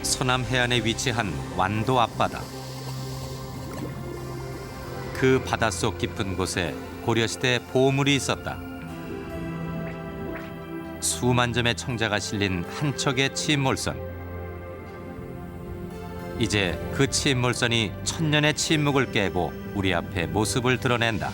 서남 해안에 위치한 완도 앞바다. 그 바닷속 깊은 곳에 고려시대 보물이 있었다. 수만 점의 청자가 실린 한 척의 침몰선. 이제 그 침몰선이 천년의 침묵을 깨고 우리 앞에 모습을 드러낸다.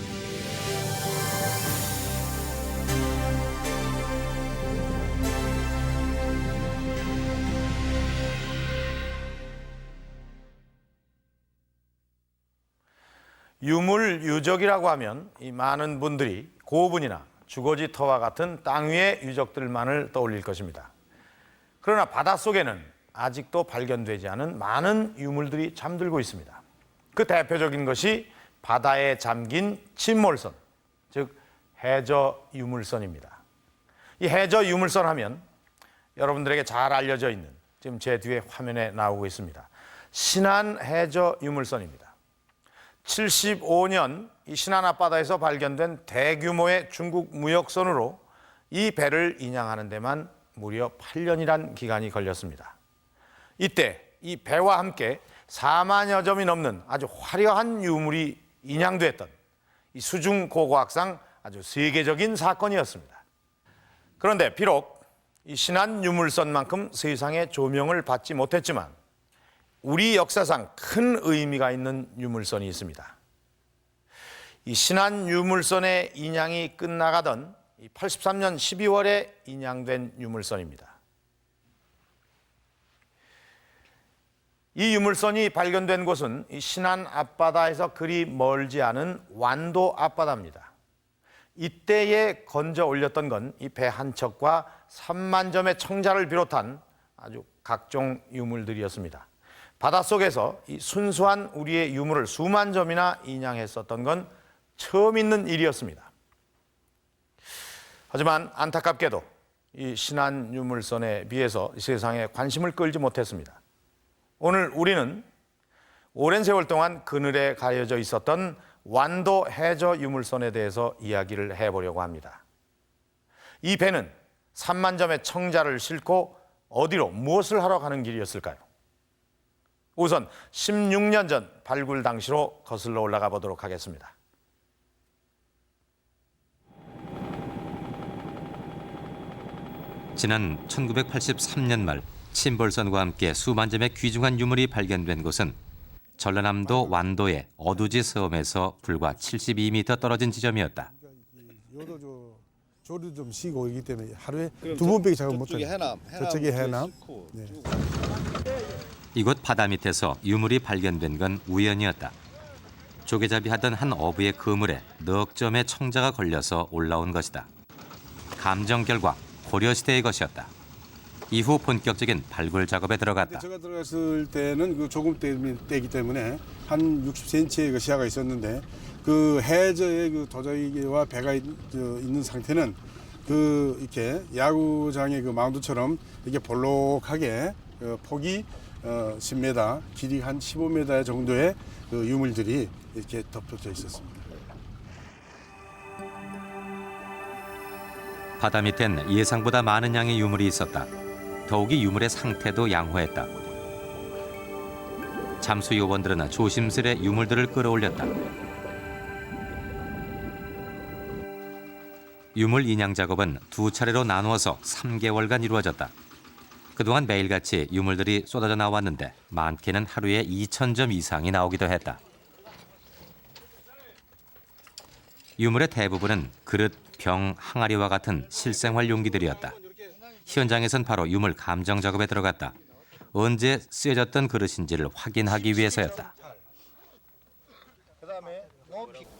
유물유적이라고 하면 이 많은 분들이 고분이나 주거지터와 같은 땅 위의 유적들만을 떠올릴 것입니다. 그러나 바닷속에는 아직도 발견되지 않은 많은 유물들이 잠들고 있습니다. 그 대표적인 것이 바다에 잠긴 침몰선, 즉 해저 유물선입니다. 이 해저 유물선 하면 여러분들에게 잘 알려져 있는, 지금 제 뒤에 화면에 나오고 있습니다, 신안 해저 유물선입니다. 75년 이 신안 앞바다에서 발견된 대규모의 중국 무역선으로 이 배를 인양하는 데만 무려 8년이란 기간이 걸렸습니다. 이때 이 배와 함께 4만여 점이 넘는 아주 화려한 유물이 인양됐던 이 수중 고고학상 아주 세계적인 사건이었습니다. 그런데 비록 이 신안 유물선만큼 세상의 조명을 받지 못했지만 우리 역사상 큰 의미가 있는 유물선이 있습니다. 이 신안 유물선의 인양이 끝나가던 83년 12월에 인양된 유물선입니다. 이 유물선이 발견된 곳은 이 신안 앞바다에서 그리 멀지 않은 완도 앞바다입니다. 이때에 건져 올렸던 건 이 배 한 척과 3만 점의 청자를 비롯한 아주 각종 유물들이었습니다. 바닷속에서 이 순수한 우리의 유물을 수만 점이나 인양했었던 건 처음 있는 일이었습니다. 하지만 안타깝게도 이 신안 유물선에 비해서 세상에 관심을 끌지 못했습니다. 오늘 우리는 오랜 세월 동안 그늘에 가려져 있었던 완도 해저 유물선에 대해서 이야기를 해보려고 합니다. 이 배는 3만 점의 청자를 싣고 어디로 무엇을 하러 가는 길이었을까요? 우선 16년 전 발굴 당시로 거슬러 올라가 보도록 하겠습니다. 지난 1983년 말 침몰선과 함께 수만 점의 귀중한 유물이 발견된 곳은 전라남도 완도의 어두지 섬에서 불과 72m 떨어진 지점이었다. 조류 좀 쉬고 있기 때문에 하루에 두 번밖에 작업 못해요. 저쪽이 해남. 네. 이곳 바다 밑에서 유물이 발견된 건 우연이었다. 조개잡이 하던 한 어부의 그물에 넉 점의 청자가 걸려서 올라온 것이다. 감정 결과 고려시대의 것이었다. 이후 본격적인 발굴 작업에 들어갔다. 제가 들어갔을 때는 그 조금 때이기 때문에 한 60cm의 그 시야가 있었는데 그 해저의 그 도자기와 배가 있는 상태는 그 이렇게 야구장의 그 마운드처럼 이렇게 볼록하게 폭이 10m, 길이 한 15m 정도의 그 유물들이 이렇게 덮여져 있었습니다. 바다 밑엔 예상보다 많은 양의 유물이 있었다. 더욱이 유물의 상태도 양호했다. 잠수 요원들은 조심스레 유물들을 끌어올렸다. 유물 인양 작업은 두 차례로 나누어서 3개월간 이루어졌다. 그동안 매일같이 유물들이 쏟아져 나왔는데 많게는 하루에 2,000점 이상이 나오기도 했다. 유물의 대부분은 그릇, 병, 항아리와 같은 실생활 용기들이었다. 현장에선 바로 유물 감정 작업에 들어갔다. 언제 쓰여졌던 그릇인지를 확인하기 위해서였다.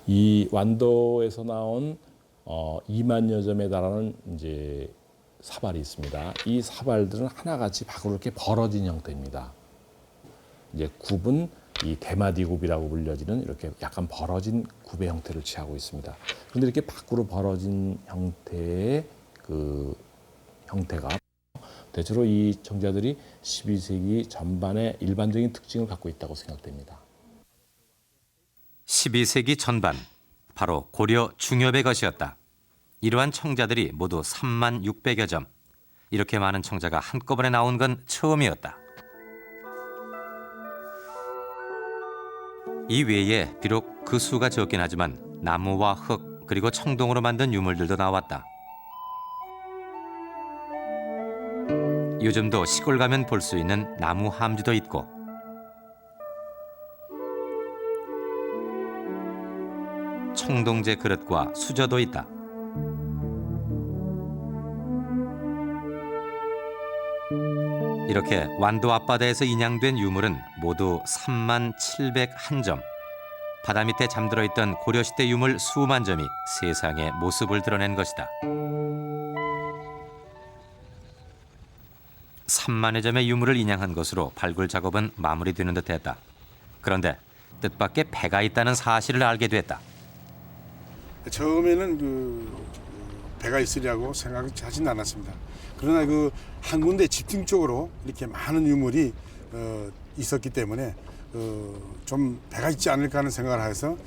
이 완도에서 나온 2만여 점에 달하는 이제 사발이 있습니다. 이 사발들은 하나같이 밖으로 이렇게 벌어진 형태입니다. 이제 굽은 이 대마디굽이라고 불려지는 이렇게 약간 벌어진 굽의 형태를 취하고 있습니다. 그런데 이렇게 밖으로 벌어진 형태의 그 형태가 대체로 이 청자들이 12세기 전반의 일반적인 특징을 갖고 있다고 생각됩니다. 12세기 전반, 바로 고려 중엽의 것이었다. 이러한 청자들이 모두 3만 600여 점. 이렇게 많은 청자가 한꺼번에 나온 건 처음이었다. 이 외에 비록 그 수가 적긴 하지만 나무와 흙 그리고 청동으로 만든 유물들도 나왔다. 요즘도 시골 가면 볼 수 있는 나무 함지도 있고 청동제 그릇과 수저도 있다. 이렇게 완도 앞바다에서 인양된 유물은 모두 3701점. 바다 밑에 잠들어 있던 고려시대 유물 수만 점이 세상의 모습을 드러낸 것이다. 3만여 점의 유물을 인양한 것으로 발굴 작업은 마무리되는 듯했다. 그런데 뜻밖의 배가 있다는 사실을 알게 됐다. 처음에는 그 배가 있으리라고 생각하진 않았습니다. 그러나 그 한 군데 집중적으로 이렇게 많은 유물이 있었기 때문에 좀 배가 있지 않을까 하는 생각을 해서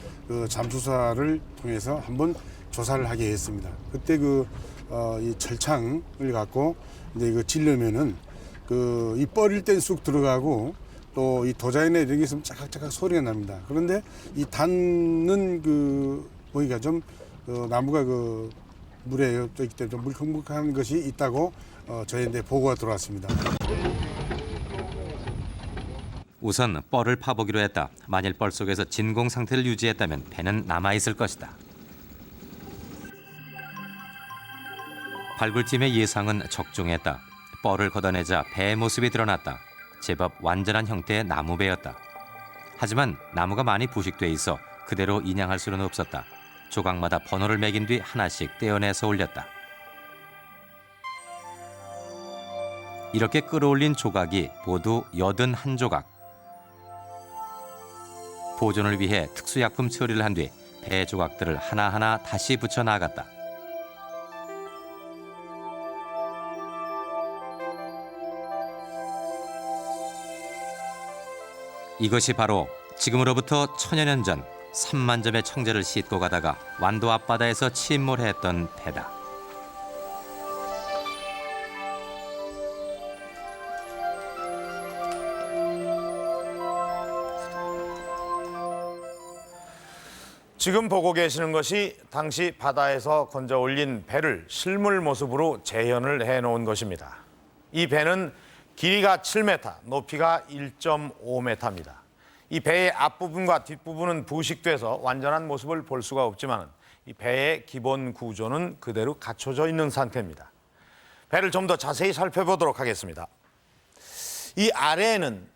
잠수사를 통해서 한번 조사를 하게 했습니다. 그때 이 철창을 갖고 이제 이거 찌르면은 이 뻘일 땐 쑥 들어가고 또 이 도자기나 이런 게 있으면 짜각짜각 소리가 납니다. 그런데 이 닿는 보니까 좀 나무가 물에 떠 있기 때문에 좀 물컹물컹한 것이 있다고 저희한테 보고가 들어왔습니다. 우선 뻘을 파보기로 했다. 만일 뻘 속에서 진공 상태를 유지했다면 배는 남아있을 것이다. 발굴팀의 예상은 적중했다. 뻘을 걷어내자 배의 모습이 드러났다. 제법 완전한 형태의 나무배였다. 하지만 나무가 많이 부식돼 있어 그대로 인양할 수는 없었다. 조각마다 번호를 매긴 뒤 하나씩 떼어내서 올렸다. 이렇게 끌어올린 조각이 모두 81조각. 보존을 위해 특수약품 처리를 한 뒤 배 조각들을 하나하나 다시 붙여 나갔다. 이것이 바로 지금으로부터 1000여 년 전 3만 점의 청재를 싣고 가다가 완도 앞바다에서 침몰했던 배다. 지금 보고 계시는 것이 당시 바다에서 건져 올린 배를 실물 모습으로 재현을 해놓은 것입니다. 이 배는 길이가 7m, 높이가 1.5m입니다. 이 배의 앞부분과 뒷부분은 부식돼서 완전한 모습을 볼 수가 없지만 이 배의 기본 구조는 그대로 갖춰져 있는 상태입니다. 배를 좀 더 자세히 살펴보도록 하겠습니다. 이 아래에는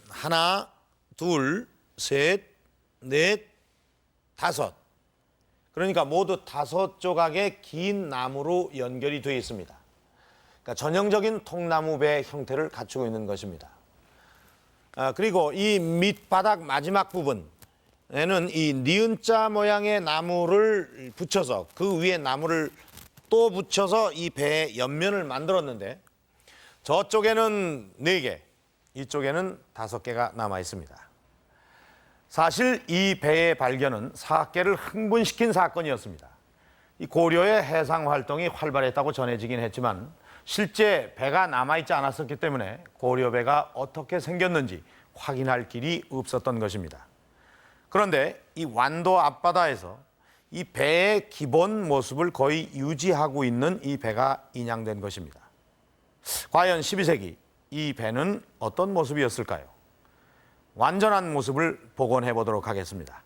하나, 둘, 셋, 넷, 다섯. 그러니까 모두 5조각의 긴 나무로 연결이 되어 있습니다. 그러니까 전형적인 통나무배 형태를 갖추고 있는 것입니다. 그리고 이 밑바닥 마지막 부분에는 이 니은자 모양의 나무를 붙여서 그 위에 나무를 또 붙여서 이 배의 옆면을 만들었는데 저쪽에는 4개, 이쪽에는 5개가 남아 있습니다. 사실 이 배의 발견은 사학계를 흥분시킨 사건이었습니다. 이 고려의 해상 활동이 활발했다고 전해지긴 했지만 실제 배가 남아있지 않았었기 때문에 고려배가 어떻게 생겼는지 확인할 길이 없었던 것입니다. 그런데 이 완도 앞바다에서 이 배의 기본 모습을 거의 유지하고 있는 이 배가 인양된 것입니다. 과연 12세기 이 배는 어떤 모습이었을까요? 완전한 모습을 복원해 보도록 하겠습니다.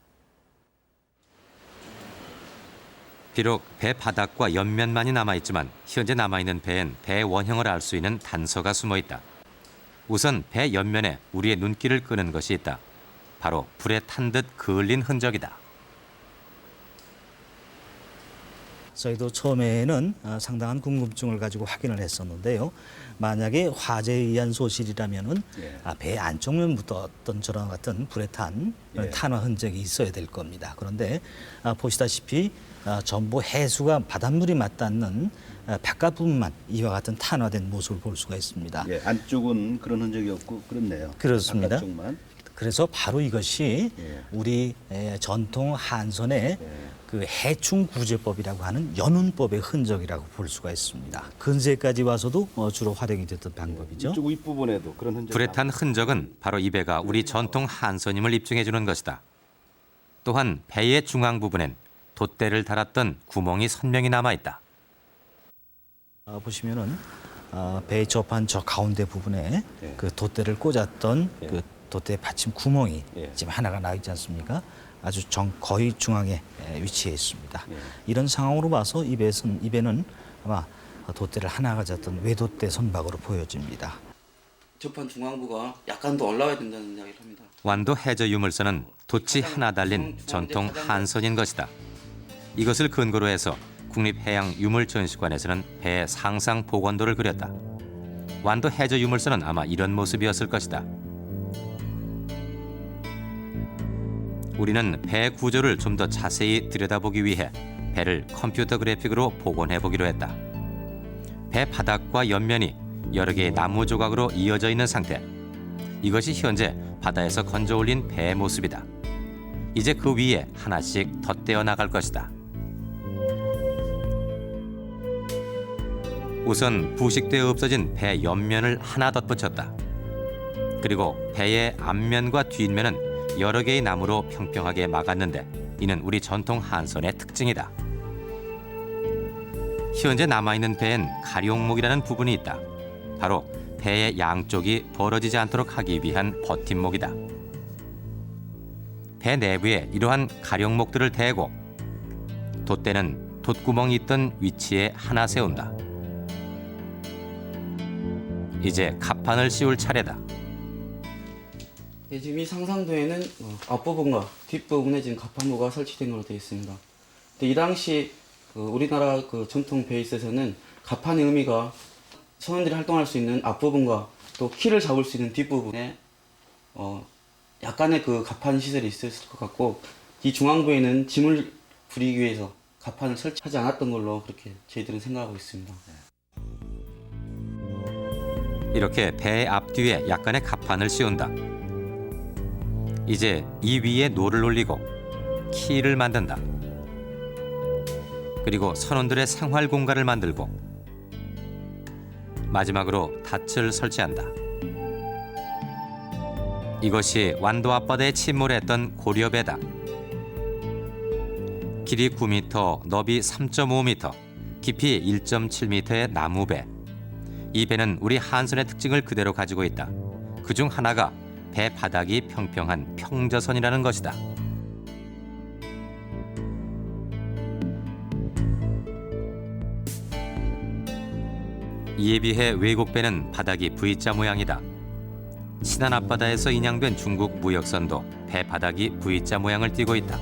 비록 배 바닥과 옆면만이 남아있지만 현재 남아있는 배엔 배의 원형을 알 수 있는 단서가 숨어있다. 우선 배 옆면에 우리의 눈길을 끄는 것이 있다. 바로 불에 탄 듯 그을린 흔적이다. 저희도 처음에는 상당한 궁금증을 가지고 확인을 했었는데요. 만약에 화재에 의한 소실이라면은 배 안쪽면 묻었던 저런 같은 불에 탄 탄화 흔적이 있어야 될 겁니다. 그런데 보시다시피 전부 해수가 바닷물이 맞닿는 바깥 부분만 이와 같은 탄화된 모습을 볼 수가 있습니다. 예, 안쪽은 그런 흔적이 없고 그렇네요. 그렇습니다. 바깥쪽만. 그래서 바로 이것이 우리 전통 한선의 그 해충 구제법이라고 하는 연운법의 흔적이라고 볼 수가 있습니다. 근세까지 와서도 주로 활용이 됐던 방법이죠. 이쪽 윗부분에도 그런 흔적이 불에 탄 흔적은 바로 이 배가 우리 전통 한선임을 입증해 주는 것이다. 또한 배의 중앙 부분엔 돛대를 달았던 구멍이 선명히 남아 있다. 보시면은 배에 접한 저 가운데 부분에 그 돛대를 꽂았던 그 돛대 받침 구멍이 지금 하나가 나 있지 않습니까? 아주 거의 중앙에 위치해 있습니다. 이런 상황으로 봐서 이 배는 아마 돛대를 하나 가졌던 외돛대 선박으로 보여집니다. 접한 중앙부가 약간 더 올라와야 된다는 이야기를 합니다. 완도 해저 유물선은 돛이 하나 달린 전통 한선인 것이다. 이것을 근거로 해서 국립해양유물전시관에서는 배의 상상 복원도를 그렸다. 완도 해저 유물선은 아마 이런 모습이었을 것이다. 우리는 배 구조를 좀 더 자세히 들여다보기 위해 배를 컴퓨터 그래픽으로 복원해 보기로 했다. 배 바닥과 옆면이 여러 개의 나무 조각으로 이어져 있는 상태. 이것이 현재 바다에서 건져 올린 배의 모습이다. 이제 그 위에 하나씩 덧대어 나갈 것이다. 우선 부식되어 없어진 배 옆면을 하나 덧붙였다. 그리고 배의 앞면과 뒷면은 여러 개의 나무로 평평하게 막았는데 이는 우리 전통 한선의 특징이다. 현재 남아있는 배엔 가룡목이라는 부분이 있다. 바로 배의 양쪽이 벌어지지 않도록 하기 위한 버팀목이다. 배 내부에 이러한 가룡목들을 대고 돛대는 돛구멍이 있던 위치에 하나 세운다. 이제 갑판을 씌울 차례다. 네, 지금 이 상상도에는 앞부분과 뒷부분에 지금 갑판부가 설치된 걸로 되어 있습니다. 근데 이 당시 우리나라 그 전통 배에 있어서는 갑판의 의미가 선원들이 활동할 수 있는 앞부분과 또 키를 잡을 수 있는 뒷부분에 약간의 그 갑판 시설이 있었을 것 같고 이 중앙부에는 짐을 부리기 위해서 갑판을 설치하지 않았던 걸로 그렇게 저희들은 생각하고 있습니다. 이렇게 배의 앞뒤에 약간의 갑판을 씌운다. 이제 이 위에 노를 올리고 키를 만든다. 그리고 선원들의 생활 공간을 만들고 마지막으로 닻을 설치한다. 이것이 완도 앞바다에 침몰했던 고려배다. 길이 9m, 너비 3.5m, 깊이 1.7m의 나무배. 이 배는 우리 한선의 특징을 그대로 가지고 있다. 그중 하나가 배 바닥이 평평한 평저선이라는 것이다. 이에 비해 외국 배는 바닥이 V자 모양이다. 신안 앞바다에서 인양된 중국 무역선도 배 바닥이 V자 모양을 띠고 있다.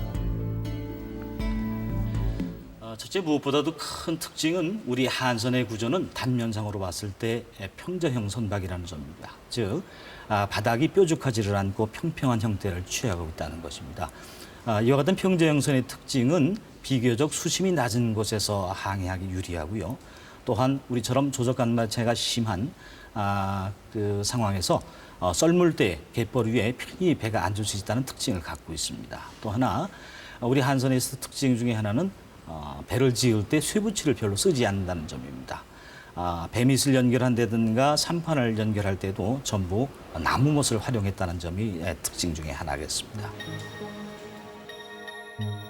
첫째 무엇보다도 큰 특징은 우리 한선의 구조는 단면상으로 봤을 때 평저형 선박이라는 점입니다. 즉 바닥이 뾰족하지를 않고 평평한 형태를 취하고 있다는 것입니다. 이와 같은 평저형선의 특징은 비교적 수심이 낮은 곳에서 항해하기 유리하고요. 또한 우리처럼 조적간마체가 심한 그 상황에서 썰물 때 갯벌 위에 편히 배가 앉을 수 있다는 특징을 갖고 있습니다. 또 하나 우리 한선의 특징 중에 하나는 배를 지을 때 쇠붙이를 별로 쓰지 않는다는 점입니다. 배밑을 연결한다든가 sam판을 연결할 때도 전부 나무못을 활용했다는 점이 특징 중에 하나겠습니다.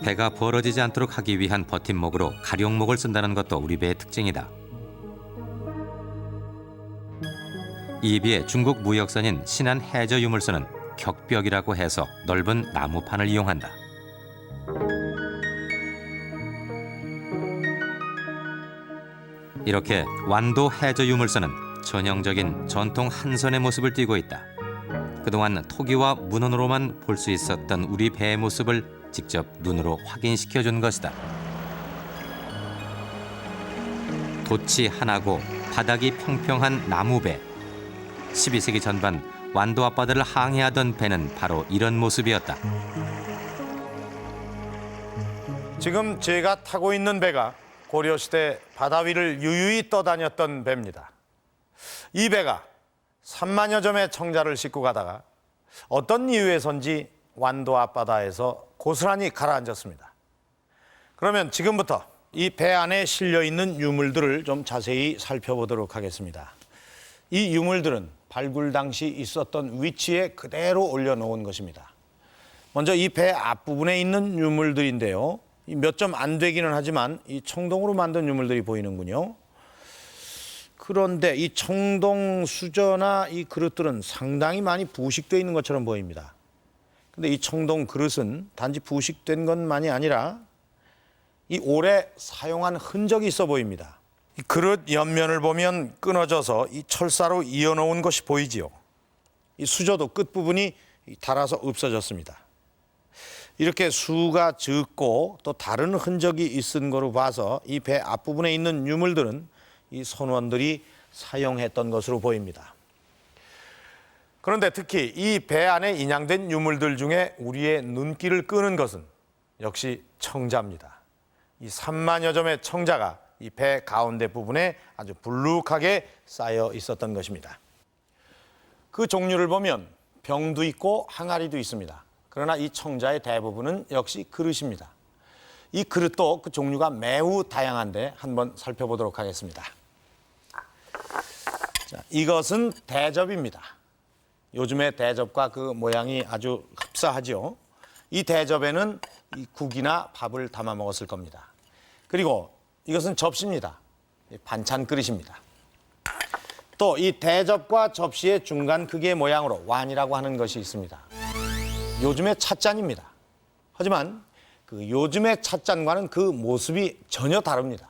배가 벌어지지 않도록 하기 위한 버팀목으로 가룡목을 쓴다는 것도 우리 배의 특징이다. 이에 비해 중국 무역선인 신안 해저 유물선은 격벽이라고 해서 넓은 나무판을 이용한다. 이렇게 완도 해저 유물선은 전형적인 전통 한선의 모습을 띠고 있다. 그동안 토기와 문헌으로만 볼 수 있었던 우리 배의 모습을 직접 눈으로 확인시켜 준 것이다. 돛이 하나고 바닥이 평평한 나무배. 12세기 전반 완도 앞바다를 항해하던 배는 바로 이런 모습이었다. 지금 제가 타고 있는 배가 고려시대 바다 위를 유유히 떠다녔던 배입니다. 이 배가 3만여 점의 청자를 싣고 가다가 어떤 이유에선지 완도 앞바다에서 고스란히 가라앉았습니다. 그러면 지금부터 이 배 안에 실려 있는 유물들을 좀 자세히 살펴보도록 하겠습니다. 이 유물들은 발굴 당시 있었던 위치에 그대로 올려놓은 것입니다. 먼저 이 배 앞부분에 있는 유물들인데요. 몇 점 안 되기는 하지만 이 청동으로 만든 유물들이 보이는군요. 그런데 이 청동 수저나 이 그릇들은 상당히 많이 부식되어 있는 것처럼 보입니다. 근데 이 청동 그릇은 단지 부식된 것만이 아니라 이 오래 사용한 흔적이 있어 보입니다. 이 그릇 옆면을 보면 끊어져서 이 철사로 이어놓은 것이 보이지요. 이 수저도 끝부분이 닳아서 없어졌습니다. 이렇게 수가 적고 또 다른 흔적이 있은 거로 봐서 이 배 앞부분에 있는 유물들은 이 선원들이 사용했던 것으로 보입니다. 그런데 특히 이 배 안에 인양된 유물들 중에 우리의 눈길을 끄는 것은 역시 청자입니다. 이 3만여 점의 청자가 이 배 가운데 부분에 아주 불룩하게 쌓여 있었던 것입니다. 그 종류를 보면 병도 있고 항아리도 있습니다. 그러나 이 청자의 대부분은 역시 그릇입니다. 이 그릇도 그 종류가 매우 다양한데 한번 살펴보도록 하겠습니다. 자, 이것은 대접입니다. 요즘의 대접과 그 모양이 아주 흡사하죠. 이 대접에는 이 국이나 밥을 담아 먹었을 겁니다. 그리고 이것은 접시입니다. 반찬 그릇입니다. 또 이 대접과 접시의 중간 크기의 모양으로 완이라고 하는 것이 있습니다. 요즘의 찻잔입니다. 하지만 그 요즘의 찻잔과는 그 모습이 전혀 다릅니다.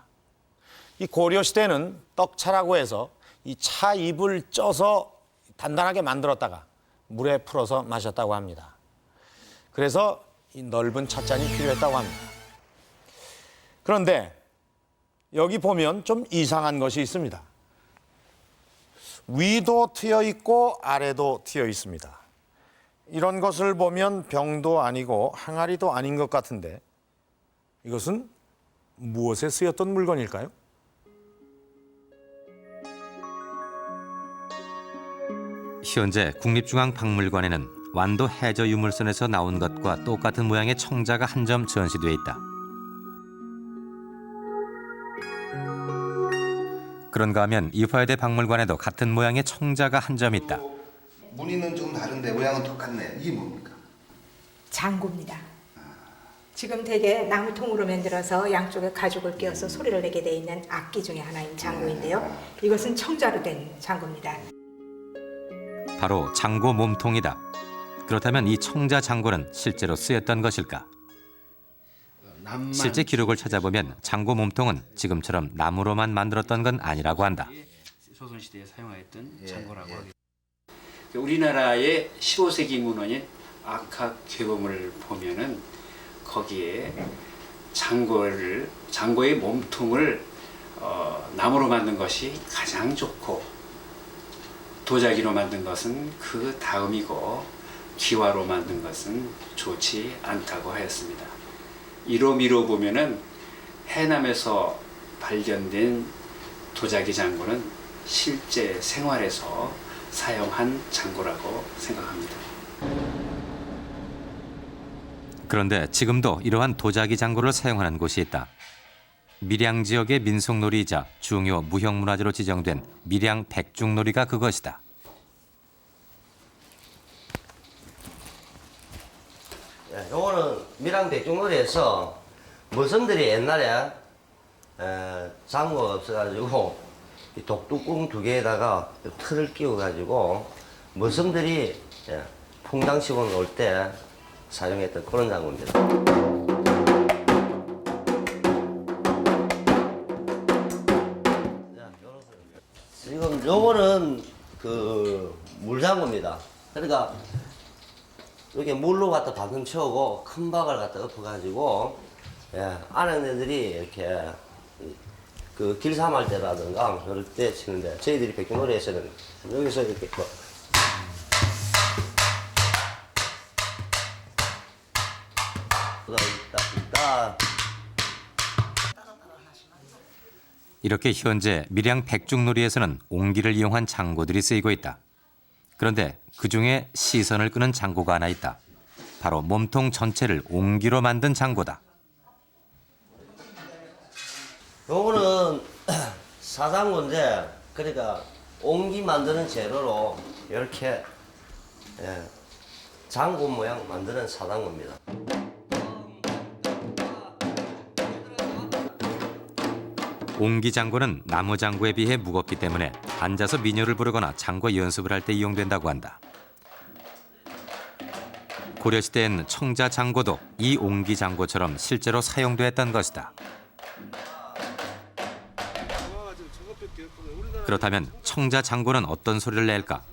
이 고려시대는 떡차라고 해서 이 차잎을 쪄서 단단하게 만들었다가 물에 풀어서 마셨다고 합니다. 그래서 이 넓은 찻잔이 필요했다고 합니다. 그런데 여기 보면 좀 이상한 것이 있습니다. 위도 트여 있고 아래도 트여 있습니다. 이런 것을 보면 병도 아니고 항아리도 아닌 것 같은데 이것은 무엇에 쓰였던 물건일까요? 현재 국립중앙박물관에는 완도 해저 유물선에서 나온 것과 똑같은 모양의 청자가 한 점 전시되어 있다. 그런가 하면 이화여대 박물관에도 같은 모양의 청자가 한 점 있다. 무늬는 좀 다른데 모양은 똑같네. 이게 뭡니까? 장구입니다. 지금 대개 나무통으로 만들어서 양쪽에 가죽을 끼워서 소리를 내게 돼 있는 악기 중에 하나인 장구인데요. 이것은 청자로 된 장구입니다. 바로 장고 몸통이다. 그렇다면 이 청자 장고는 실제로 쓰였던 것일까? 실제 기록을 찾아보면 장고 몸통은 지금처럼 나무로만 만들었던 건 아니라고 한다. 조선시대에 사용하였던 장고라고 하겠습니다. 우리나라의 15세기 문헌인 악학괴범을 보면은 거기에 장고의 몸통을 나무로 만든 것이 가장 좋고 도자기로 만든 것은 그 다음이고 기와로 만든 것은 좋지 않다고 하였습니다. 이로 미뤄 보면은 해남에서 발견된 도자기 장고는 실제 생활에서 사용한 장고라고 생각합니다. 그런데 지금도 이러한 도자기 장고를 사용하는 곳이 있다. 밀양 지역의 민속놀이이자 중요 무형문화재로 지정된 밀양 백중놀이가 그것이다. 요거는 밀양 백중놀이에서 머슴들이 옛날에 장구가 없어가지고 이 독뚜껑 두 개에다가 틀을 끼워가지고 머슴들이 풍당 시범 올 때 사용했던 그런 장구입니다. 지금 요거는 그 물장구입니다. 그러니까 이렇게 물로 갖다 방금 채우고 큰 박을 갖다 엎어가지고 아는 애들이 이렇게 그 길삼할 때라든가 그럴 때 치는데 저희들이 백중놀이에서는 여기서 이렇게 뭐 이렇게 현재 밀양 백중놀이에서는 옹기를 이용한 장고들이 쓰이고 있다. 그런데 그중에 시선을 끄는 장고가 하나 있다. 바로 몸통 전체를 옹기로 만든 장고다. 요거는 사장고인데 그러니까 옹기 만드는 재료로 이렇게 장고 모양 만드는 사장고입니다. 옹기 장고는 나무 장고에 비해 무겁기 때문에 앉아서 민요를 부르거나 장고 연습을 할 때 이용된다고 한다. 고려시대엔 청자 장고도 이 옹기 장고처럼 실제로 사용됐던 것이다. 그렇다면 청자 장고는 어떤 소리를 낼까?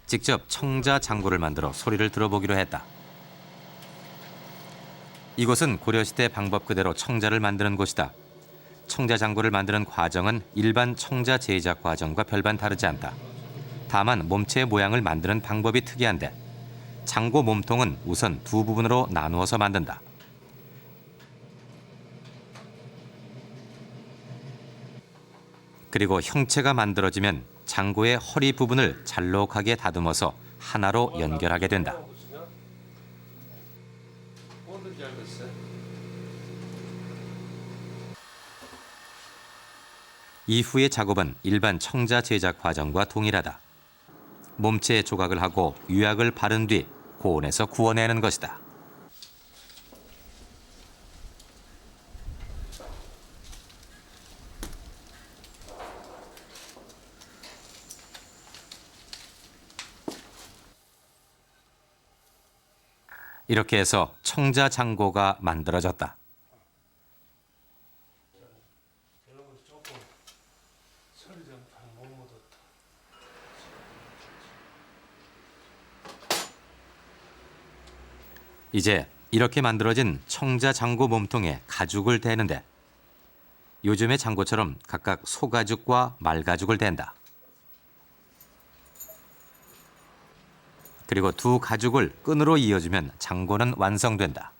직접 청자 장고를 만들어 소리를 들어보기로 했다. 이곳은 고려시대 방법 그대로 청자를 만드는 곳이다. 청자 장고를 만드는 과정은 일반 청자 제작 과정과 별반 다르지 않다. 다만 몸체의 모양을 만드는 방법이 특이한데 장고 몸통은 우선 두 부분으로 나누어서 만든다. 그리고 형체가 만들어지면 장고의 허리 부분을 잘록하게 다듬어서 하나로 연결하게 된다. 이후의 작업은 일반 청자 제작 과정과 동일하다. 몸체에 조각을 하고 유약을 바른 뒤 고온에서 구워내는 것이다. 이렇게 해서 청자 장고가 만들어졌다. 이제 이렇게 만들어진 청자 장고 몸통에 가죽을 대는데 요즘의 장고처럼 각각 소가죽과 말가죽을 댄다. 그리고 두 가죽을 끈으로 이어주면 장고는 완성된다.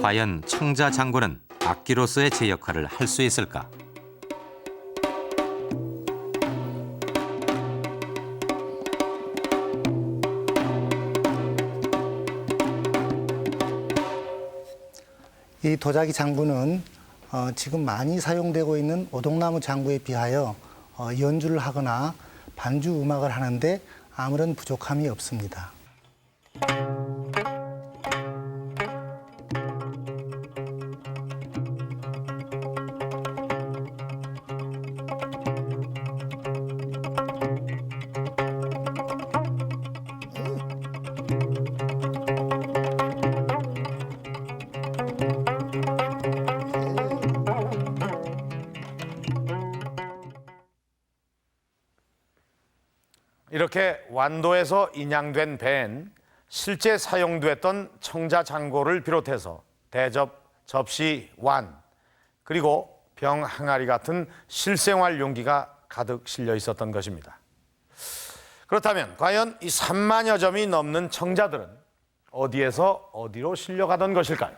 과연 청자 장고는 악기로서의 제 역할을 할 수 있을까? 이 도자기 장구는 지금 많이 사용되고 있는 오동나무 장구에 비하여 연주를 하거나 반주 음악을 하는데 아무런 부족함이 없습니다. 이렇게 완도에서 인양된 배엔 실제 사용됐던 청자 장고를 비롯해서 대접, 접시, 완, 그리고 병 항아리 같은 실생활 용기가 가득 실려 있었던 것입니다. 그렇다면 과연 이 3만여 점이 넘는 청자들은 어디에서 어디로 실려가던 것일까요?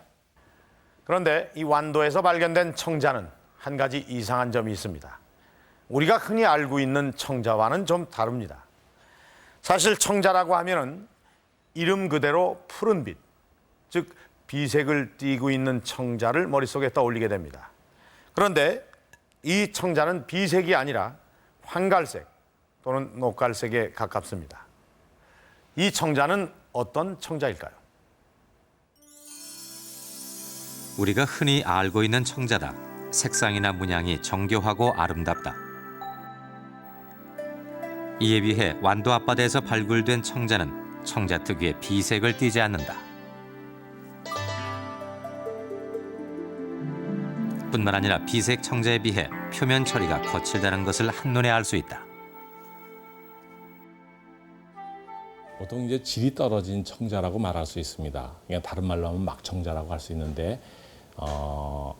그런데 이 완도에서 발견된 청자는 한 가지 이상한 점이 있습니다. 우리가 흔히 알고 있는 청자와는 좀 다릅니다. 사실 청자라고 하면은 이름 그대로 푸른 빛, 즉 비색을 띠고 있는 청자를 머릿속에 떠올리게 됩니다. 그런데 이 청자는 비색이 아니라 황갈색 또는 녹갈색에 가깝습니다. 이 청자는 어떤 청자일까요? 우리가 흔히 알고 있는 청자다. 색상이나 문양이 정교하고 아름답다. 이에 비해 완도 앞바다에서 발굴된 청자는 청자 특유의 비색을 띠지 않는다. 뿐만 아니라 비색 청자에 비해 표면 처리가 거칠다는 것을 한눈에 알 수 있다. 보통 이제 질이 떨어진 청자라고 말할 수 있습니다. 그냥 다른 말로 하면 막청자라고 할 수 있는데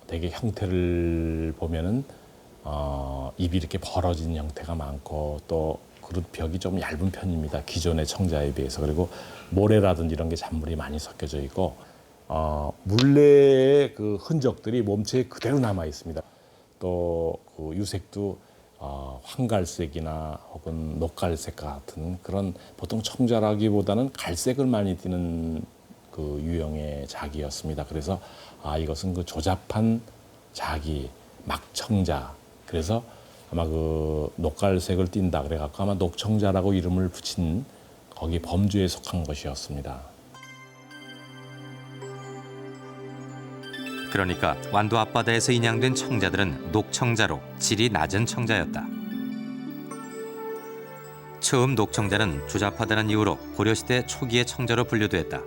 되게 형태를 보면은 입이 이렇게 벌어진 형태가 많고 또 그릇 벽이 좀 얇은 편입니다. 기존의 청자에 비해서. 그리고 모래라든지 이런 게 잔물이 많이 섞여져 있고 물레의 그 흔적들이 몸체에 그대로 남아 있습니다. 또 그 유색도 황갈색이나 혹은 녹갈색 같은 그런 보통 청자라기보다는 갈색을 많이 띠는 그 유형의 자기였습니다. 그래서 이것은 그 조잡한 자기, 막청자. 그래서 아마 그 녹갈색을 띈다 그래갖고 아마 녹청자라고 이름을 붙인 거기 범주에 속한 것이었습니다. 그러니까 완도 앞바다에서 인양된 청자들은 녹청자로 질이 낮은 청자였다. 처음 녹청자는 조잡하다는 이유로 고려시대 초기의 청자로 분류됐다.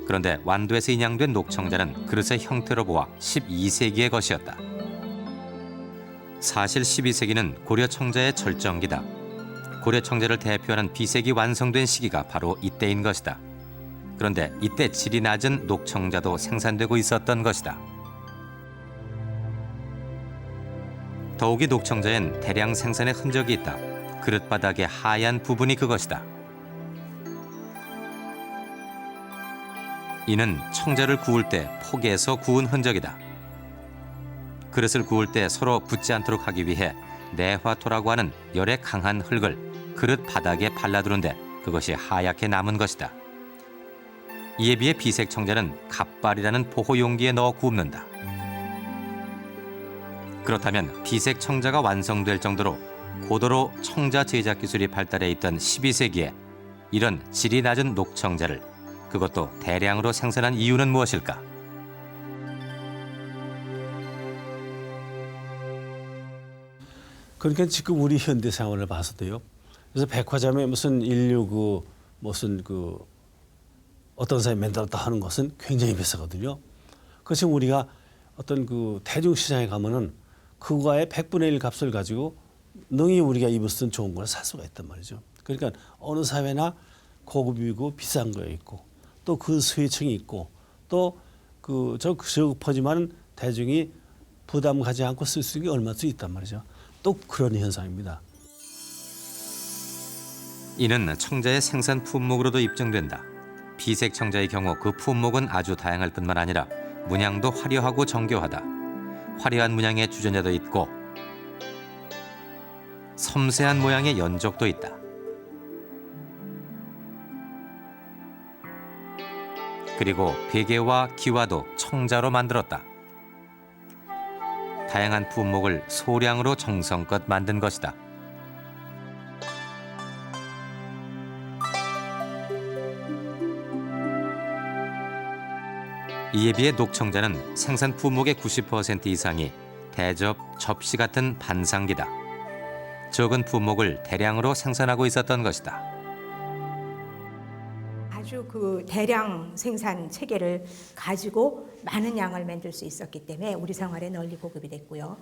그런데 완도에서 인양된 녹청자는 그릇의 형태로 보아 12세기의 것이었다. 사실 12세기는 고려 청자의 절정기다. 고려 청자를 대표하는 비색이 완성된 시기가 바로 이때인 것이다. 그런데 이때 질이 낮은 녹청자도 생산되고 있었던 것이다. 더욱이 녹청자엔 대량 생산의 흔적이 있다. 그릇바닥의 하얀 부분이 그것이다. 이는 청자를 구울 때 폭에서 구운 흔적이다. 그릇을 구울 때 서로 붙지 않도록 하기 위해 내화토라고 하는 열에 강한 흙을 그릇 바닥에 발라두는데 그것이 하얗게 남은 것이다. 이에 비해 비색 청자는 갑발이라는 보호 용기에 넣어 굽는다. 그렇다면 비색 청자가 완성될 정도로 고도로 청자 제작 기술이 발달해 있던 12세기에 이런 질이 낮은 녹청자를 그것도 대량으로 생산한 이유는 무엇일까? 그러니까 지금 우리 현대 생활을 봐서도요. 그래서 백화점에 무슨 인류 어떤 사람이 만들었다 하는 것은 굉장히 비싸거든요. 그것이 우리가 어떤 그 대중시장에 가면은 그거의 100분의 1 값을 가지고 능히 우리가 입을 쓴 좋은 걸 살 수가 있단 말이죠. 그러니까 어느 사회나 고급이고 비싼 거 있고 또 그 수혜층이 있고 또 저급하지만 대중이 부담 가지 않고 쓸 수 있는 게 얼마나 있단 말이죠. 또 그런 현상입니다. 이는 청자의 생산 품목으로도 입증된다. 비색 청자의 경우 그 품목은 아주 다양할 뿐만 아니라 문양도 화려하고 정교하다. 화려한 문양의 주전자도 있고 섬세한 모양의 연적도 있다. 그리고 베개와 기와도 청자로 만들었다. 다양한 품목을 소량으로 정성껏 만든 것이다. 이에 비해 녹청자는 생산 품목의 90% 이상이 대접, 접시 같은 반상기다. 적은 품목을 대량으로 생산하고 있었던 것이다. 아주 그 대량 생산 체계를 가지고 많은 양을 만들 수 있었기 때문에 우리 생활에 널리 보급이 됐고요.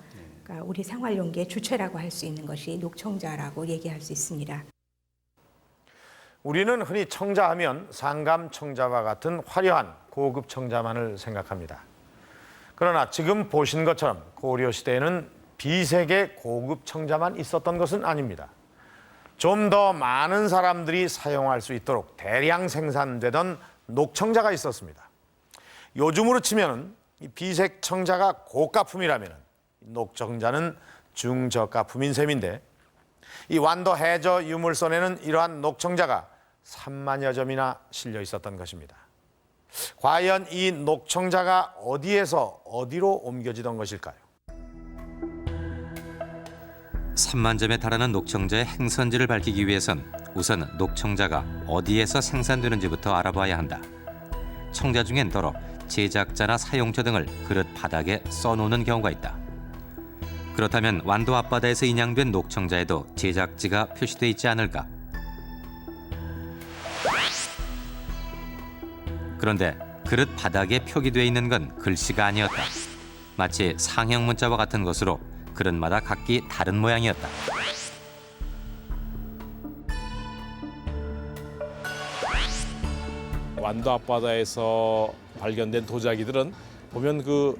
그러니까 우리 생활 용기의 주체라고 할 수 있는 것이 녹청자라고 얘기할 수 있습니다. 우리는 흔히 청자하면 상감 청자와 같은 화려한 고급 청자만을 생각합니다. 그러나 지금 보신 것처럼 고려시대에는 비색의 고급 청자만 있었던 것은 아닙니다. 좀 더 많은 사람들이 사용할 수 있도록 대량 생산되던 녹청자가 있었습니다. 요즘으로 치면 비색 청자가 고가품이라면 녹청자는 중저가품인 셈인데 이 완도 해저 유물선에는 이러한 녹청자가 3만여 점이나 실려 있었던 것입니다. 과연 이 녹청자가 어디에서 어디로 옮겨지던 것일까요? 3만 점에 달하는 녹청자의 행선지를 밝히기 위해선 우선 녹청자가 어디에서 생산되는지부터 알아봐야 한다. 청자 중엔 더러 제작자나 사용처 등을 그릇 바닥에 써놓는 경우가 있다. 그렇다면 완도 앞바다에서 인양된 녹청자에도 제작지가 표시돼 있지 않을까? 그런데 그릇 바닥에 표기되어 있는 건 글씨가 아니었다. 마치 상형 문자와 같은 것으로 그릇마다 각기 다른 모양이었다. 완도 앞바다에서 발견된 도자기들은 보면 그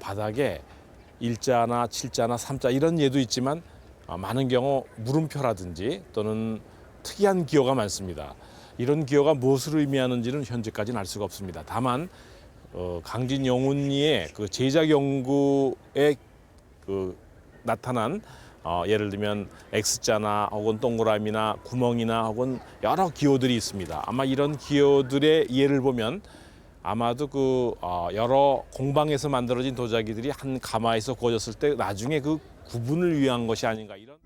바닥에 일자나 칠자나 삼자 이런 예도 있지만 많은 경우 물음표라든지 또는 특이한 기호가 많습니다. 이런 기호가 무엇을 의미하는지는 현재까지는 알 수가 없습니다. 다만 강진영훈리의 그 제작 연구에 나타난 예를 들면 X자나 혹은 동그라미나 구멍이나 혹은 여러 기호들이 있습니다. 아마 이런 기호들의 예를 보면 아마도 여러 공방에서 만들어진 도자기들이 한 가마에서 구워졌을 때 나중에 그 구분을 위한 것이 아닌가 이런.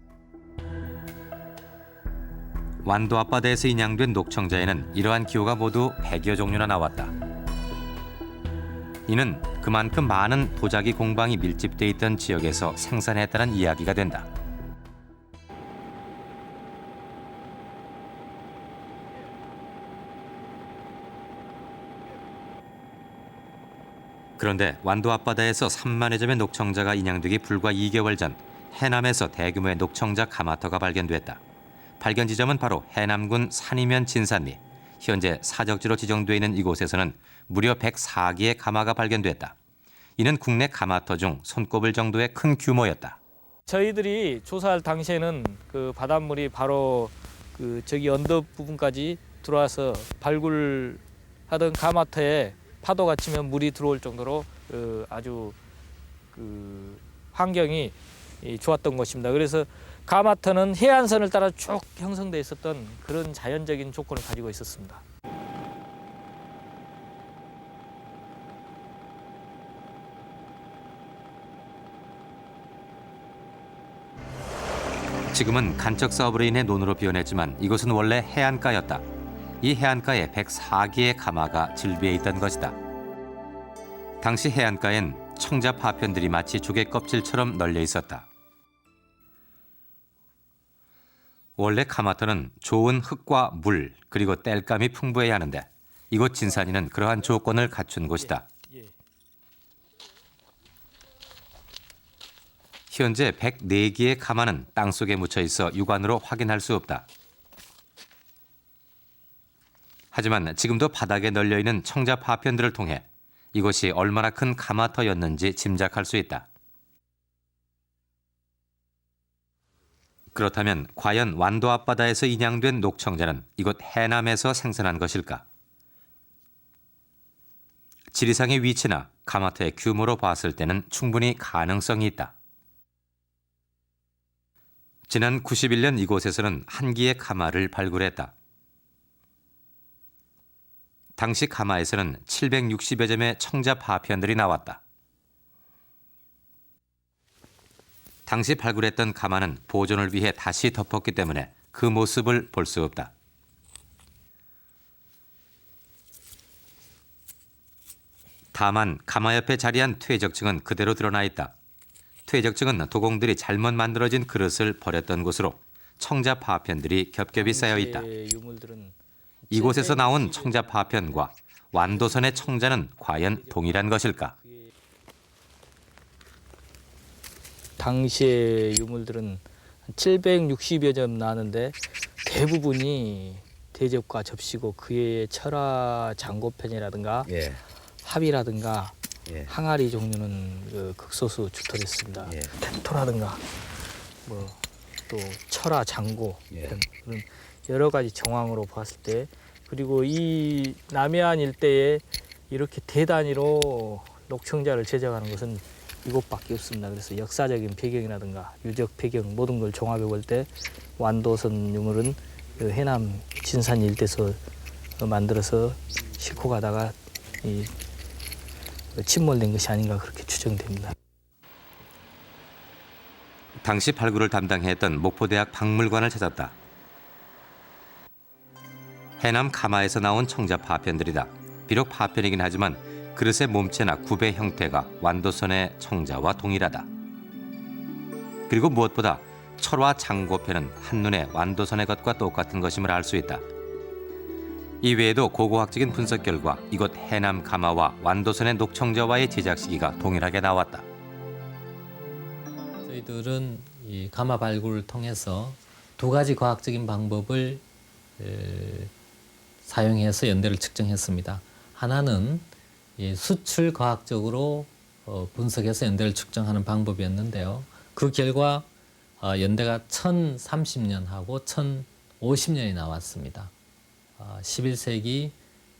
완도 앞바다에서 인양된 녹청자에는 이러한 기호가 모두 100여 종류나 나왔다. 이는 그만큼 많은 도자기 공방이 밀집돼 있던 지역에서 생산했다는 이야기가 된다. 그런데 완도 앞바다에서 3만여 점의 녹청자가 인양되기 불과 2개월 전 해남에서 대규모의 녹청자 가마터가 발견됐다. 발견 지점은 바로 해남군 산이면 진산리. 현재 사적지로 지정되어 있는 이곳에서는 무려 104개의 가마가 발견됐다. 이는 국내 가마터 중 손꼽을 정도의 큰 규모였다. 저희들이 조사할 당시에는 그 바닷물이 바로 저기 언덕 부분까지 들어와서 발굴하던 가마터에 파도가 치면 물이 들어올 정도로 아주 환경이 좋았던 것입니다. 그래서 가마터는 해안선을 따라 쭉 형성돼 있었던 그런 자연적인 조건을 가지고 있었습니다. 지금은 간척 사업으로 인해 논으로 변했지만 이곳은 원래 해안가였다. 이 해안가에 104개의 가마가 질비해 있던 것이다. 당시 해안가엔 청자 파편들이 마치 조개 껍질처럼 널려 있었다. 원래 가마터는 좋은 흙과 물 그리고 땔감이 풍부해야 하는데 이곳 진산이는 그러한 조건을 갖춘 곳이다. 현재 104개의 가마는 땅속에 묻혀 있어 육안으로 확인할 수 없다. 하지만 지금도 바닥에 널려 있는 청자 파편들을 통해 이곳이 얼마나 큰 가마터였는지 짐작할 수 있다. 그렇다면 과연 완도 앞바다에서 인양된 녹청자는 이곳 해남에서 생산한 것일까? 지리상의 위치나 가마터의 규모로 봤을 때는 충분히 가능성이 있다. 지난 91년 이곳에서는 한 기의 가마를 발굴했다. 당시 가마에서는 760여 점의 청자 파편들이 나왔다. 당시 발굴했던 가마는 보존을 위해 다시 덮었기 때문에 그 모습을 볼 수 없다. 다만 가마 옆에 자리한 퇴적층은 그대로 드러나 있다. 퇴적층은 도공들이 잘못 만들어진 그릇을 버렸던 곳으로 청자 파편들이 겹겹이 쌓여 있다. 이곳에서 나온 청자 파편과 완도선의 청자는 과연 동일한 것일까? 당시의 유물들은 760여 점 나왔는데 대부분이 대접과 접시고 그의 철화 장고편이라든가 합이라든가 항아리 종류는 극소수 출토됐습니다. 텐토라든가 또 철화 장고 그런 여러 가지 정황으로 봤을 때 그리고 이 남해안 일대에 이렇게 대단위로 녹청자를 제작하는 것은 이곳밖에 없습니다. 그래서 역사적인 배경이라든가 유적 배경 모든 걸 종합해 볼 때 완도선 유물은 해남 진산 일대에서 만들어서 싣고 가다가 침몰된 것이 아닌가 그렇게 추정됩니다. 당시 발굴을 담당했던 목포대학 박물관을 찾았다. 해남 가마에서 나온 청자 파편들이다. 비록 파편이긴 하지만 그릇의 몸체나 굽의 형태가 완도선의 청자와 동일하다. 그리고 무엇보다 철화 장고편은 한눈에 완도선의 것과 똑같은 것임을 알 수 있다. 이외에도 고고학적인 분석 결과 이곳 해남 가마와 완도선의 녹청자와의 제작 시기가 동일하게 나왔다. 저희들은 이 가마 발굴을 통해서 두 가지 과학적인 방법을 사용해서 연대를 측정했습니다. 하나는 수출 과학적으로 분석해서 연대를 측정하는 방법이었는데요. 그 결과 연대가 1030년하고 1050년이 나왔습니다. 11세기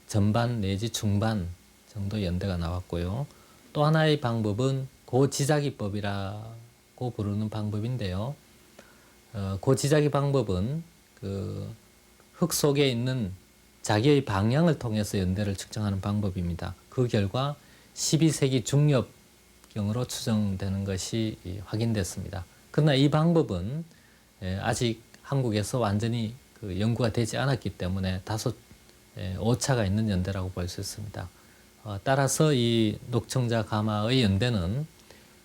전반 내지 중반 정도 연대가 나왔고요. 또 하나의 방법은 고지자기법이라고 부르는 방법인데요. 고지자기 방법은 그 흙 속에 있는 자기의 방향을 통해서 연대를 측정하는 방법입니다. 그 결과 12세기 중엽경으로 추정되는 것이 확인됐습니다. 그러나 이 방법은 아직 한국에서 완전히 그 연구가 되지 않았기 때문에 다소 오차가 있는 연대라고 볼 수 있습니다. 따라서 이 녹청자 가마의 연대는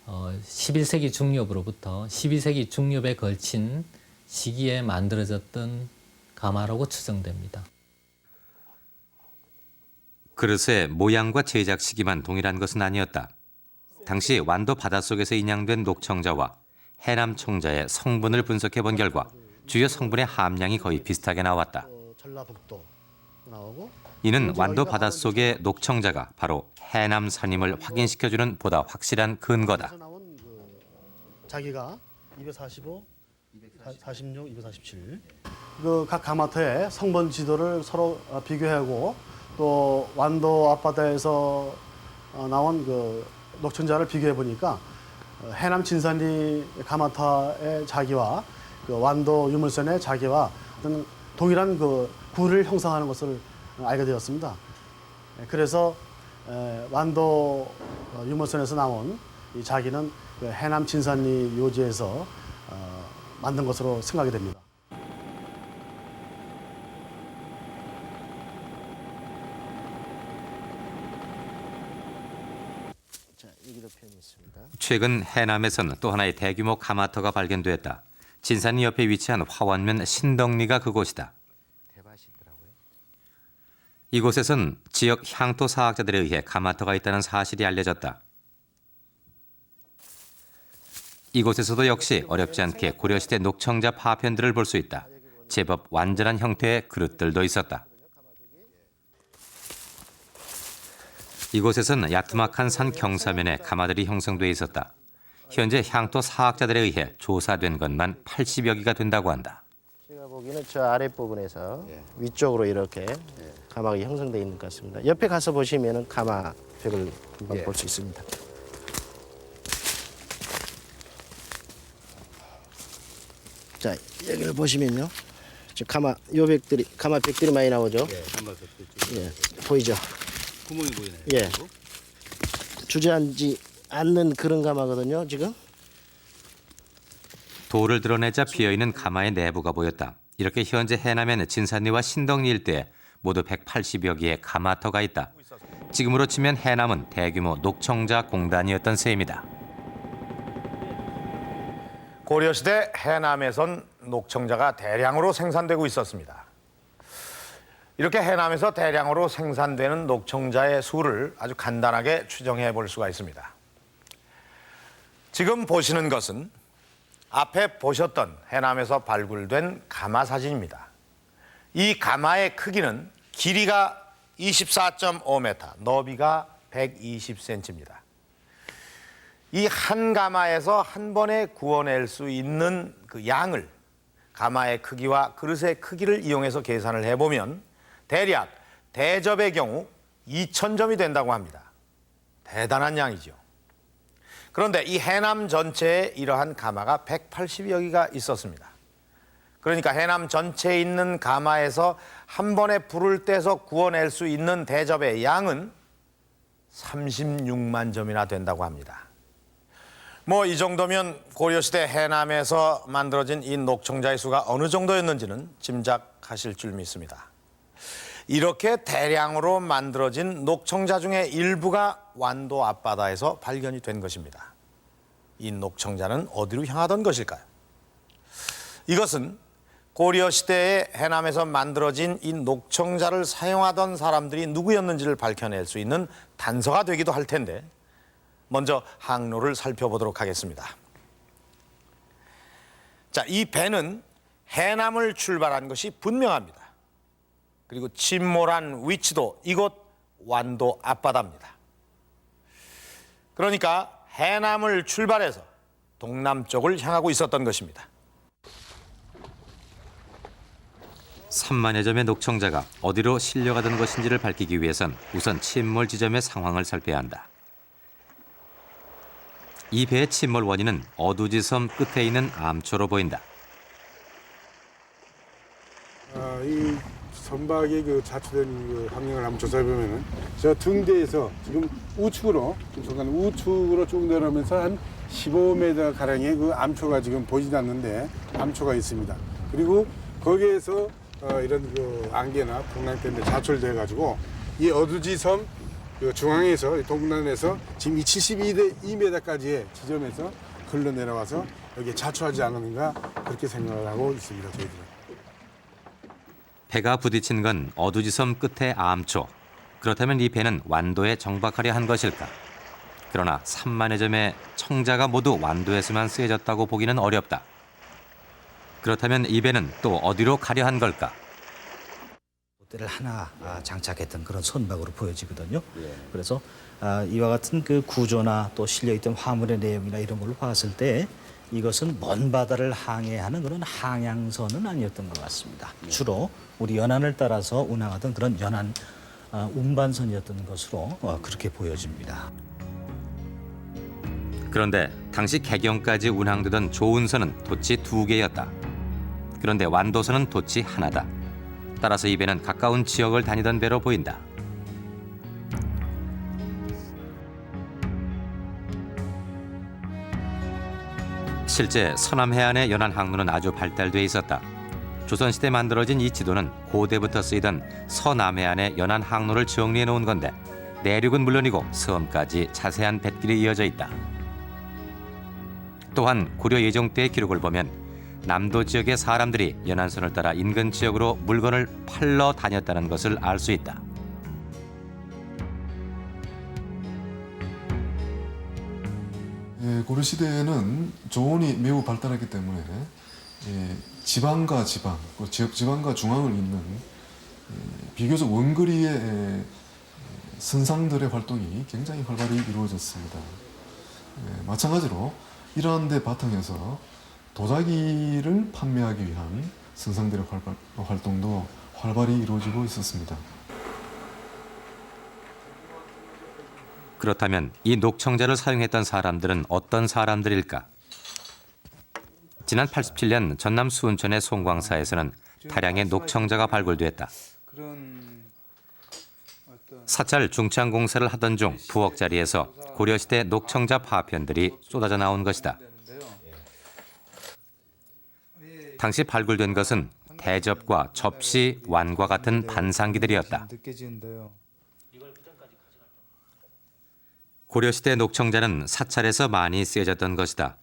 11세기 중엽으로부터 12세기 중엽에 걸친 시기에 만들어졌던 가마라고 추정됩니다. 그릇의 모양과 제작 시기만 동일한 것은 아니었다. 당시 완도 바닷속에서 인양된 녹청자와 해남 청자의 성분을 분석해 본 결과 주요 성분의 함량이 거의 비슷하게 나왔다. 전라북도 나오고 이는 완도 바닷속의 녹청자가 바로 해남 산임을 확인시켜주는 보다 확실한 근거다. 나온 자기가 245, 246, 247. 그 각 가마터의 성분 지도를 서로 비교하고 또 완도 앞바다에서 나온 그 녹청자를 비교해 보니까 해남 진산리 가마터의 자기와 그 완도 유물선의 자기와 어떤 동일한 그 구를 형성하는 것을 알게 되었습니다. 그래서 완도 유물선에서 나온 이 자기는 그 해남 진산리 요지에서 만든 것으로 생각이 됩니다. 자, 여기도 표현이 있습니다. 최근 해남에서는 또 하나의 대규모 가마터가 발견됐다. 진산리 옆에 위치한 화원면 신덕리가 그곳이다. 이곳에선 지역 향토 사학자들에 의해 가마터가 있다는 사실이 알려졌다. 이곳에서도 역시 어렵지 않게 고려시대 녹청자 파편들을 볼 수 있다. 제법 완전한 형태의 그릇들도 있었다. 이곳에선 야트막한 산 경사면에 가마들이 형성돼 있었다. 현재 향토 사학자들에 의해 조사된 것만 80여 개가 된다고 한다. 제가 보기에는 저 아랫부분에서 위쪽으로 이렇게 가마가 형성되어 있는 것 같습니다. 옆에 가서 보시면 가마벽을 볼 수 있습니다. 자, 여기를 보시면요. 저 가마벽들이 많이 나오죠. 보이죠? 구멍이 보이네요. 예. 주저앉지 않는 그런 가마거든요, 지금. 돌을 드러내자 비어있는 가마의 내부가 보였다. 이렇게 현재 해남에는 진산리와 신덕리 일대에 모두 180여 개의 가마터가 있다. 지금으로 치면 해남은 대규모 녹청자 공단이었던 셈이다. 고려시대 해남에선 녹청자가 대량으로 생산되고 있었습니다. 이렇게 해남에서 대량으로 생산되는 녹청자의 수를 아주 간단하게 추정해 볼 수가 있습니다. 지금 보시는 것은 앞에 보셨던 해남에서 발굴된 가마 사진입니다. 이 가마의 크기는 길이가 24.5m, 너비가 120cm입니다. 이 한 가마에서 한 번에 구워낼 수 있는 그 양을 가마의 크기와 그릇의 크기를 이용해서 계산을 해보면 대략 대접의 경우 2,000점이 된다고 합니다. 대단한 양이죠. 그런데 이 해남 전체에 이러한 가마가 180여 개가 있었습니다. 그러니까 해남 전체에 있는 가마에서 한 번에 불을 떼서 구워낼 수 있는 대접의 양은 36만 점이나 된다고 합니다. 뭐 이 정도면 고려시대 해남에서 만들어진 이 녹청자의 수가 어느 정도였는지는 짐작하실 줄 믿습니다. 이렇게 대량으로 만들어진 녹청자 중에 일부가 완도 앞바다에서 발견이 된 것입니다. 이 녹청자는 어디로 향하던 것일까요? 이것은 고려시대의 해남에서 만들어진 이 녹청자를 사용하던 사람들이 누구였는지를 밝혀낼 수 있는 단서가 되기도 할 텐데 먼저 항로를 살펴보도록 하겠습니다. 자, 이 배는 해남을 출발한 것이 분명합니다. 그리고 침몰한 위치도 이곳 완도 앞바다입니다. 그러니까 해남을 출발해서 동남쪽을 향하고 있었던 것입니다. 3만여 점의 녹청자가 어디로 실려가던 것인지를 밝히기 위해선 우선 침몰 지점의 상황을 살펴야 한다. 이 배의 침몰 원인은 어두지섬 끝에 있는 암초로 보인다. 이 선박의 그 자초된 그 환경을 한번 조사해 보면은 저 등대에서 지금 우측으로 쭉 내려오면서 한 15m 가량의 그 암초가 지금 보이지 않는데 암초가 있습니다. 그리고 거기에서 이런 그 안개나 풍랑 때문에 자초돼 가지고 이 어두지섬 그 중앙에서 동남에서 지금 이 72m까지의 지점에서 흘러내려와서 여기 자초하지 않았는가 그렇게 생각을 하고 있습니다. 저희들은. 배가 부딪힌 건 어두지섬 끝의 암초. 그렇다면 이 배는 완도에 정박하려 한 것일까? 그러나 3만여 점의 청자가 모두 완도에서만 쓰여졌다고 보기는 어렵다. 그렇다면 이 배는 또 어디로 가려 한 걸까? 를 하나 장착했던 그런 선박으로 보여지거든요. 그래서 이와 같은 그 구조나 또 실려있던 화물의 내용이나 이런 걸로 봤을 때 이것은 먼 바다를 항해하는 그런 항양선은 아니었던 것 같습니다. 주로 우리 연안을 따라서 운항하던 그런 연안 운반선이었던 것으로 그렇게 보여집니다. 그런데 당시 개경까지 운항되던 조운선은 돛이 2개였다. 그런데 완도선은 돛이 하나다. 따라서 이 배는 가까운 지역을 다니던 배로 보인다. 실제 서남 해안의 연안 항로는 아주 발달돼 있었다. 조선시대 만들어진 이 지도는 고대부터 쓰이던 서남해안의 연안 항로를 정리해 놓은 건데 내륙은 물론이고 섬까지 자세한 뱃길이 이어져 있다. 또한 고려 예종 때의 기록을 보면 남도 지역의 사람들이 연안선을 따라 인근 지역으로 물건을 팔러 다녔다는 것을 알 수 있다. 고려시대에는 조원이 매우 발달했기 때문에 지방과 지방, 지역 지방과 중앙을 잇는 비교적 원거리의 선상들의 활동이 굉장히 활발히 이루어졌습니다. 마찬가지로 이러한 데 바탕에서 도자기를 판매하기 위한 선상들의 활동도 활발히 이루어지고 있었습니다. 그렇다면 이 녹청자를 사용했던 사람들은 어떤 사람들일까? 지난 87년 전남 수은천의 송광사에서는 다량의 녹청자가 발굴됐다. 사찰 중창 공사를 하던 중 부엌 자리에서 고려시대 녹청자 파편들이 쏟아져 나온 것이다. 당시 발굴된 것은 대접과 접시, 완과 같은 반상기들이었다. 고려시대 녹청자는 사찰에서 많이 쓰여졌던 것이다.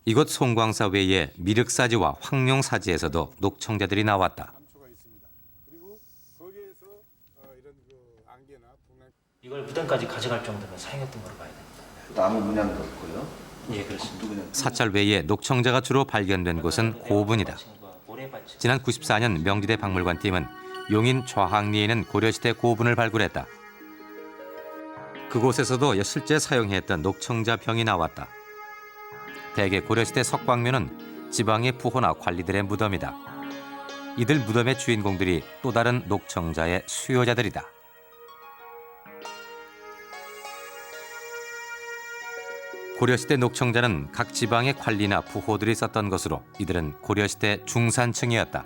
이곳 송광사 외에 미륵사지와 황룡사지에서도 녹청자들이 나왔다. 이걸 무덤까지 가져갈 정도면 사용했던 걸로 봐야 됩니다. 나무 문양도 없고요. 예, 그렇습니다. 사찰 외에 녹청자가 주로 발견된 곳은 고분이다. 지난 94년 명지대 박물관팀은 용인 좌항리에는 고려시대 고분을 발굴했다. 그곳에서도 실제 사용했던 녹청자 병이 나왔다. 대개 고려시대 석광묘는 지방의 부호나 관리들의 무덤이다. 이들 무덤의 주인공들이 또 다른 녹청자의 수요자들이다. 고려시대 녹청자는 각 지방의 관리나 부호들이 썼던 것으로 이들은 고려시대 중산층이었다.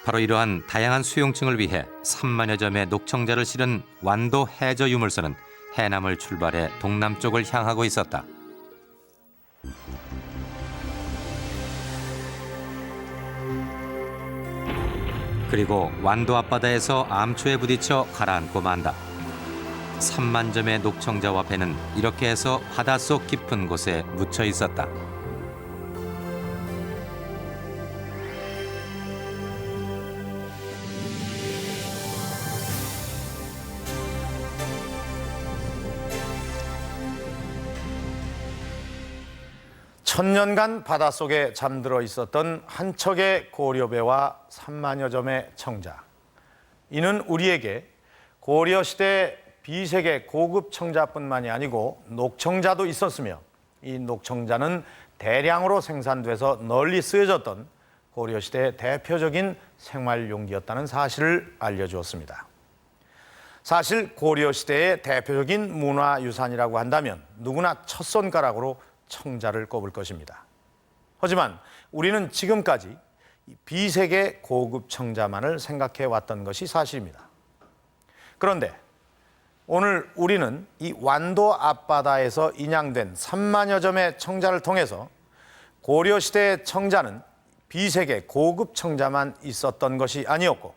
바로 이러한 다양한 수용층을 위해 3만여 점의 녹청자를 실은 완도 해저 유물선은 해남을 출발해 동남쪽을 향하고 있었다. 그리고 완도 앞바다에서 암초에 부딪혀 가라앉고 만다. 3만 점의 녹청자와 배는 이렇게 해서 바닷속 깊은 곳에 묻혀 있었다. 천년간 바닷속에 잠들어 있었던 한 척의 고려배와 3만여 점의 청자. 이는 우리에게 고려시대 비색의 고급 청자뿐만이 아니고 녹청자도 있었으며 이 녹청자는 대량으로 생산돼서 널리 쓰여졌던 고려시대의 대표적인 생활용기였다는 사실을 알려주었습니다. 사실 고려시대의 대표적인 문화유산이라고 한다면 누구나 첫 손가락으로 청자를 꼽을 것입니다. 하지만 우리는 지금까지 비색의 고급 청자만을 생각해 왔던 것이 사실입니다. 그런데 오늘 우리는 이 완도 앞바다에서 인양된 3만여 점의 청자를 통해서 고려시대의 청자는 비색의 고급 청자만 있었던 것이 아니었고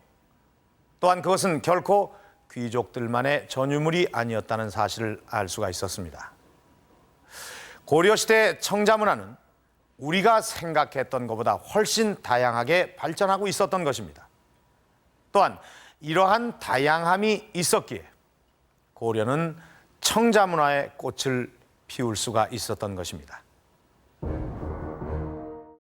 또한 그것은 결코 귀족들만의 전유물이 아니었다는 사실을 알 수가 있었습니다. 고려시대 청자 문화는 우리가 생각했던 것보다 훨씬 다양하게 발전하고 있었던 것입니다. 또한 이러한 다양함이 있었기에 고려는 청자 문화의 꽃을 피울 수가 있었던 것입니다.